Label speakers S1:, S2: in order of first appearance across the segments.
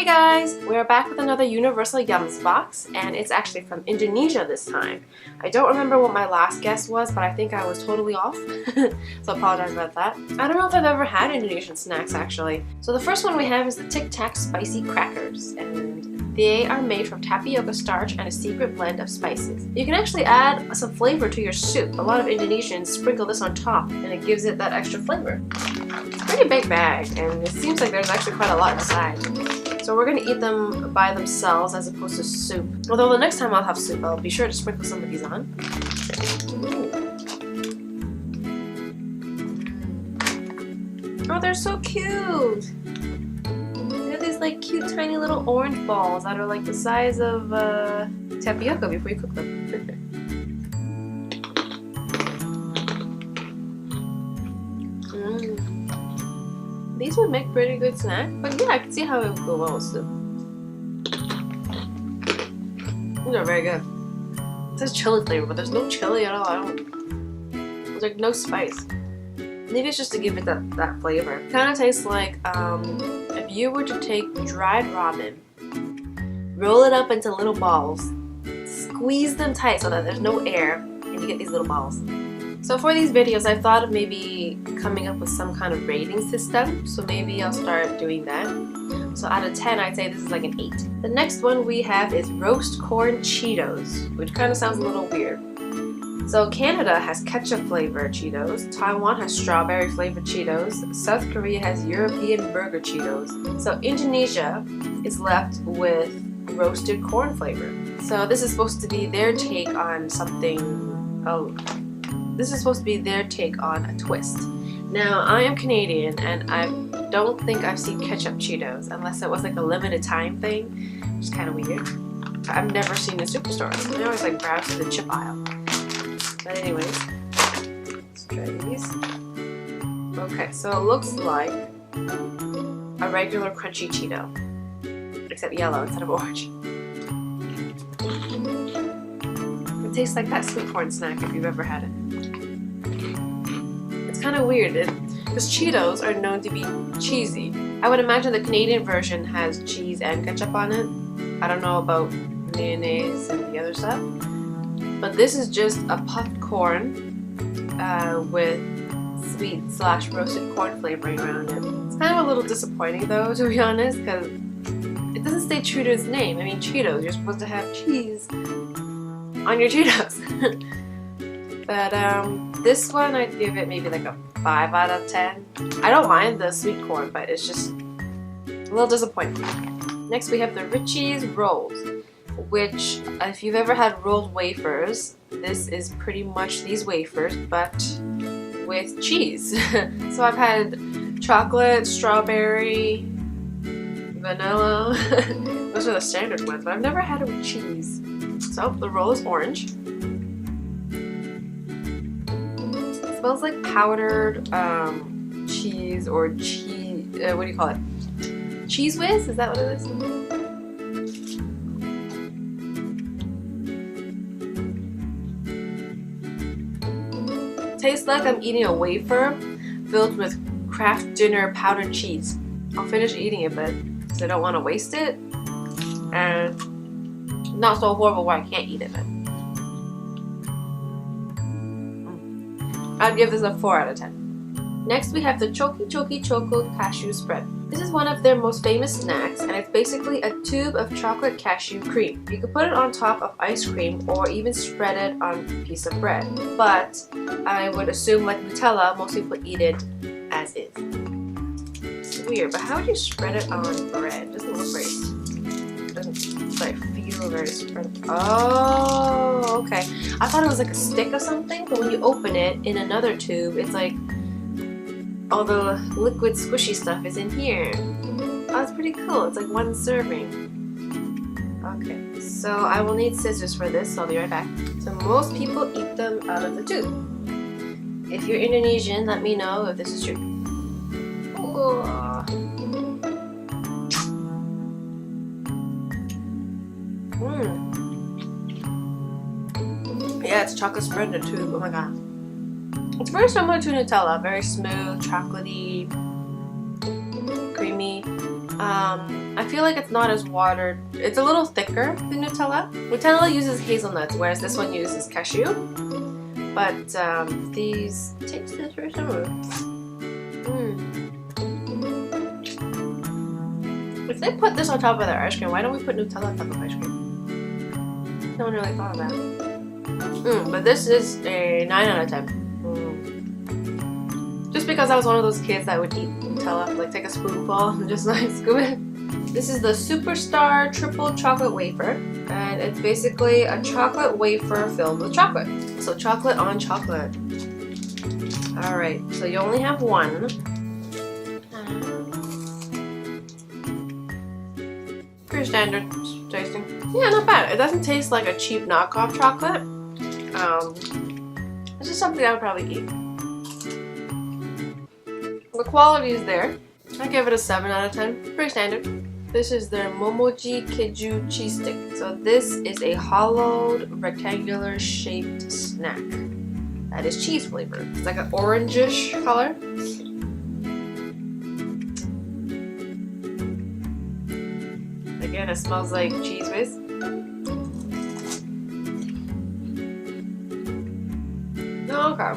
S1: Hey guys! We're back with another Universal YUMS box, and it's actually from Indonesia this time. I don't remember what my last guess was, but I think I was totally off, so I apologize about that. I don't know if I've ever had Indonesian snacks actually. So the first one we have is the Tic Tac Spicy Crackers, and they are made from tapioca starch and a secret blend of spices. You can actually add some flavor to your soup. A lot of Indonesians sprinkle this on top, and it gives it that extra flavor. It's a pretty big bag, and it seems like there's actually quite a lot inside. So we're going to eat them by themselves as opposed to soup. Although the next time I'll have soup, I'll be sure to sprinkle some of these on. Ooh. Oh, they're so cute! They're these like cute tiny little orange balls that are like the size of tapioca before you cook them. These would make pretty good snack, but yeah, I can see how it would go well with soup. These are very good. It says chili flavor, but there's no chili at all. There's like no spice. Maybe it's just to give it that flavor. It kind of tastes like if you were to take dried ramen, roll it up into little balls, squeeze them tight so that there's no air, and you get these little balls. So for these videos, I thought of maybe coming up with some kind of rating system, so maybe I'll start doing that. So out of 10, I'd say this is like an 8. The next one we have is roast corn Cheetos, which kind of sounds a little weird. So Canada has ketchup flavored Cheetos, Taiwan has strawberry flavored Cheetos, South Korea has European burger Cheetos. So Indonesia is left with roasted corn flavor. So this is supposed to be their take on something. This is supposed to be their take on a twist. Now, I am Canadian, and I don't think I've seen ketchup Cheetos, unless it was like a limited time thing, which is kind of weird. I've never seen in superstores. I always like browse through the chip aisle. But anyways, let's try these. Okay, so it looks like a regular crunchy Cheeto, except yellow instead of orange. It tastes like that sweet corn snack if you've ever had it. It's kind of weird because Cheetos are known to be cheesy. I would imagine the Canadian version has cheese and ketchup on it. I don't know about mayonnaise and the other stuff. But this is just a puffed corn with sweet / roasted corn flavoring around it. It's kind of a little disappointing though, to be honest, because it doesn't stay true to its name. I mean, Cheetos, you're supposed to have cheese on your Cheetos. But this one I'd give it maybe like a 5 out of 10. I don't mind the sweet corn, but it's just a little disappointing. Next we have the Richeese Rolls, which if you've ever had rolled wafers, this is pretty much these wafers, but with cheese. So I've had chocolate, strawberry, vanilla. Those are the standard ones, but I've never had it with cheese. So the roll is orange. It smells like powdered cheese or cheese. What do you call it? Cheese whiz? Is that what it is? Tastes like I'm eating a wafer filled with Kraft Dinner powdered cheese. I'll finish eating it, but because I don't want to waste it, and not so horrible where I can't eat it. I'd give this a 4 out of 10. Next we have the Choki Choco Cashew Spread. This is one of their most famous snacks, and it's basically a tube of chocolate cashew cream. You can put it on top of ice cream or even spread it on a piece of bread. But I would assume, like Nutella, most people eat it as is. It's weird, but how would you spread it on bread? It doesn't look very... It doesn't like feel very spread. Oh, okay. I thought it was like a stick or something, but when you open it in another tube, it's like all the liquid squishy stuff is in here. Oh, that's pretty cool. It's like one serving. Okay, so I will need scissors for this, so I'll be right back. So most people eat them out of the tube. If you're Indonesian, let me know if this is true. Yeah, it's chocolate spread in a tube. Oh my god. It's very similar to Nutella. Very smooth, chocolatey, creamy. I feel like it's not as watered. It's a little thicker than Nutella. Nutella uses hazelnuts, whereas this one uses cashew. But these taste very similar. If they put this on top of their ice cream, why don't we put Nutella on top of ice cream? No one really thought of that. But this is a 9 out of 10. Just because I was one of those kids that would eat Nutella, like take a spoonful and just like scoop it. This is the Superstar Triple Chocolate Wafer, and it's basically a chocolate wafer filled with chocolate. So chocolate on chocolate. Alright, so you only have one. Pretty standard tasting. Yeah, not bad. It doesn't taste like a cheap knockoff chocolate. This is something I would probably eat. The quality is there. I give it a 7 out of 10. Pretty standard. This is their Momoji Keju cheese stick. So this is a hollowed, rectangular shaped snack that is cheese flavored. It's like an orangish color. Again, it smells like cheese whiz. Okay.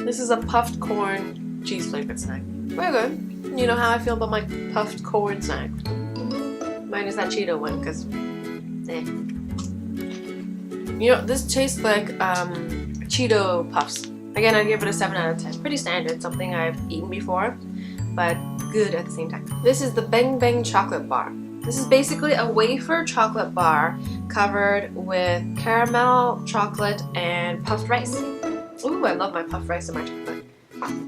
S1: This is a puffed corn cheese flavored snack. Very good. You know how I feel about my puffed corn snack. Minus that Cheeto one, because You know, this tastes like Cheeto puffs. Again, I'd give it a 7 out of 10. Pretty standard, something I've eaten before, but good at the same time. This is the Beng chocolate bar. This is basically a wafer chocolate bar covered with caramel, chocolate, and puffed rice. Ooh, I love my puffed rice and my chocolate.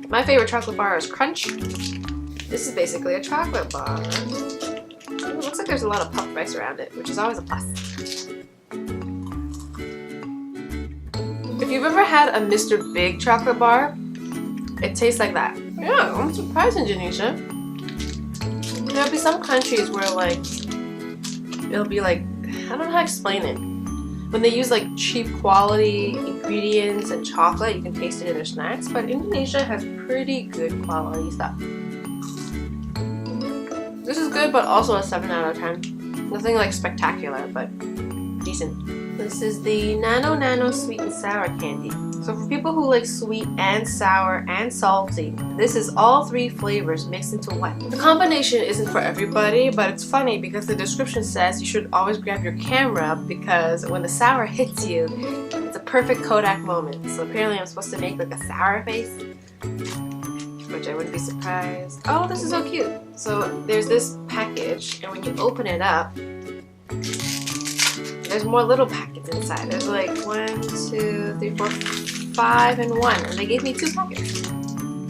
S1: My favorite chocolate bar is Crunch. This is basically a chocolate bar. It looks like there's a lot of puffed rice around it, which is always a plus. If you've ever had a Mr. Big chocolate bar, it tastes like that. Yeah, I'm surprised, Indonesia. There'll be some countries where like, it'll be like, I don't know how to explain it. When they use like cheap quality ingredients and chocolate, you can taste it in their snacks, but Indonesia has pretty good quality stuff. This is good, but also a 7 out of 10. Nothing like spectacular, but decent. This is the Nano sweet and sour candy. So for people who like sweet and sour and salty, this is all 3 flavors mixed into one. The combination isn't for everybody, but it's funny because the description says you should always grab your camera because when the sour hits you, it's a perfect Kodak moment. So apparently I'm supposed to make like a sour face, which I wouldn't be surprised. Oh, this is so cute. So there's this package, and when you open it up, there's more little packets inside. There's like 1, 2, 3, 4, 5 in one, and they gave me 2 packets,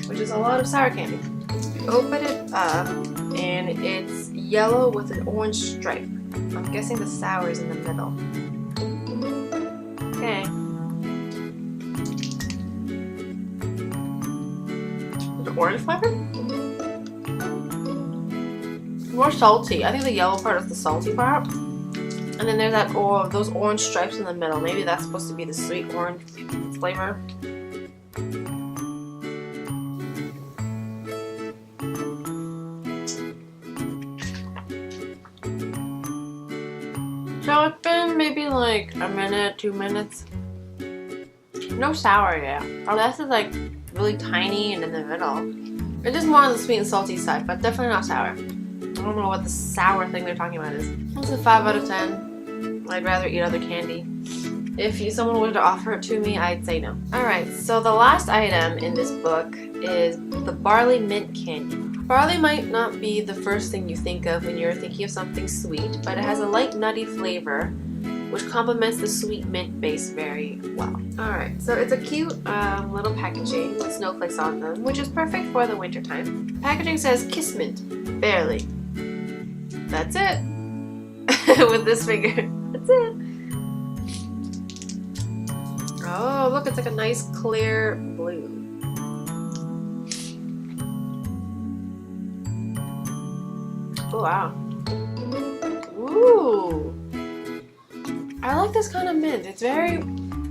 S1: which is a lot of sour candy. Open it up, and it's yellow with an orange stripe. I'm guessing the sour is in the middle. Okay. Is it orange flavor? More salty. I think the yellow part is the salty part. And then there's that those orange stripes in the middle. Maybe that's supposed to be the sweet orange flavor. So it's been maybe like a minute, 2 minutes. No sour yet. Oh, this is like really tiny and in the middle. It is more on the sweet and salty side, but definitely not sour. I don't know what the sour thing they're talking about is. It's a 5 out of 10. I'd rather eat other candy. If someone were to offer it to me, I'd say no. Alright, so the last item in this book is the Barley mint candy. Barley might not be the first thing you think of when you're thinking of something sweet, but it has a light nutty flavor which complements the sweet mint base very well. Alright, so it's a cute little packaging with snowflakes on them, which is perfect for the winter time. Packaging says Kiss Mint, barely. That's it. With this finger. That's it. Oh, look, it's like a nice clear blue. Oh, wow. Ooh. I like this kind of mint. It's very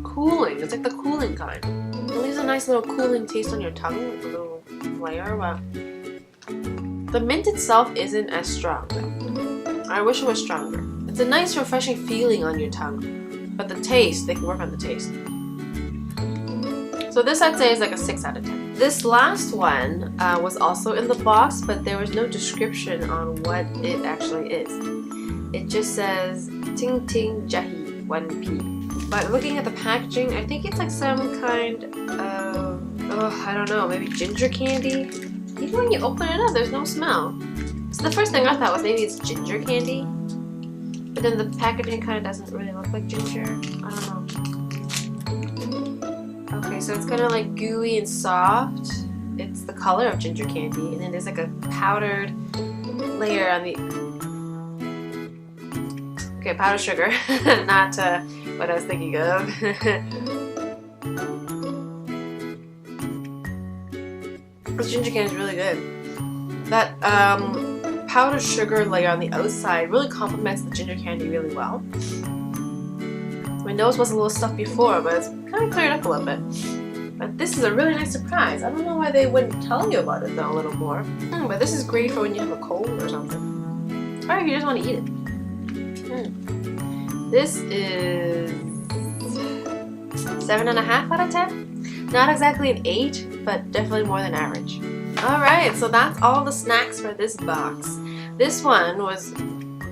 S1: cooling. It's like the cooling kind. It leaves a nice little cooling taste on your tongue, like a little layer, but The mint itself isn't as strong though. I wish it was stronger. It's a nice refreshing feeling on your tongue, but the taste, they can work on the taste. So this I'd say is like a 6 out of 10. This last one was also in the box, but there was no description on what it actually is. It just says Ting Ting Jahi 1P. But looking at the packaging, I think it's like some kind of, I don't know, maybe ginger candy? Even when you open it up, there's no smell. So the first thing I thought was maybe it's ginger candy. But then the packaging kind of doesn't really look like ginger. I don't know. Okay, so it's kind of like gooey and soft. It's the color of ginger candy. And then there's like a powdered layer on the... Okay, powdered sugar. Not what I was thinking of. This ginger candy is really good. That powdered sugar layer on the outside really complements the ginger candy really well. My nose was a little stuffed before, but it's kind of cleared up a little bit. But this is a really nice surprise. I don't know why they wouldn't tell you about it though a little more. But this is great for when you have a cold or something. Or if you just want to eat it. This is 7.5 out of 10. Not exactly an 8, but definitely more than average. Alright, so that's all the snacks for this box. This one was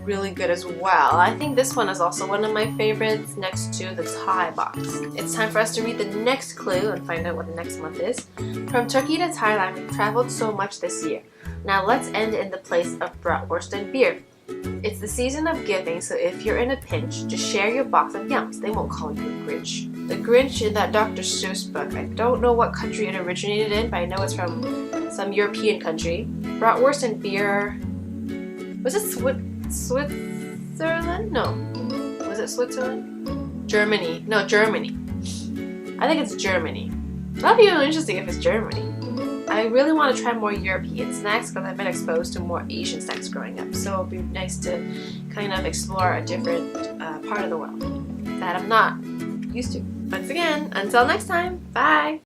S1: really good as well. I think this one is also one of my favorites next to the Thai box. It's time for us to read the next clue and find out what the next month is. From Turkey to Thailand, we've traveled so much this year. Now let's end in the place of bratwurst and beer. It's the season of giving, so if you're in a pinch, just share your box of YUMS. They won't call you a Grinch. The Grinch in that Dr. Seuss book. I don't know what country it originated in, but I know it's from some European country. Bratwurst and beer. Was it Switzerland? No. Was it Switzerland? Germany. No, Germany. I think it's Germany. That'd be really interesting if it's Germany. I really want to try more European snacks because I've been exposed to more Asian snacks growing up. So it'd be nice to kind of explore a different part of the world that I'm not used to. Once again, until next time, bye!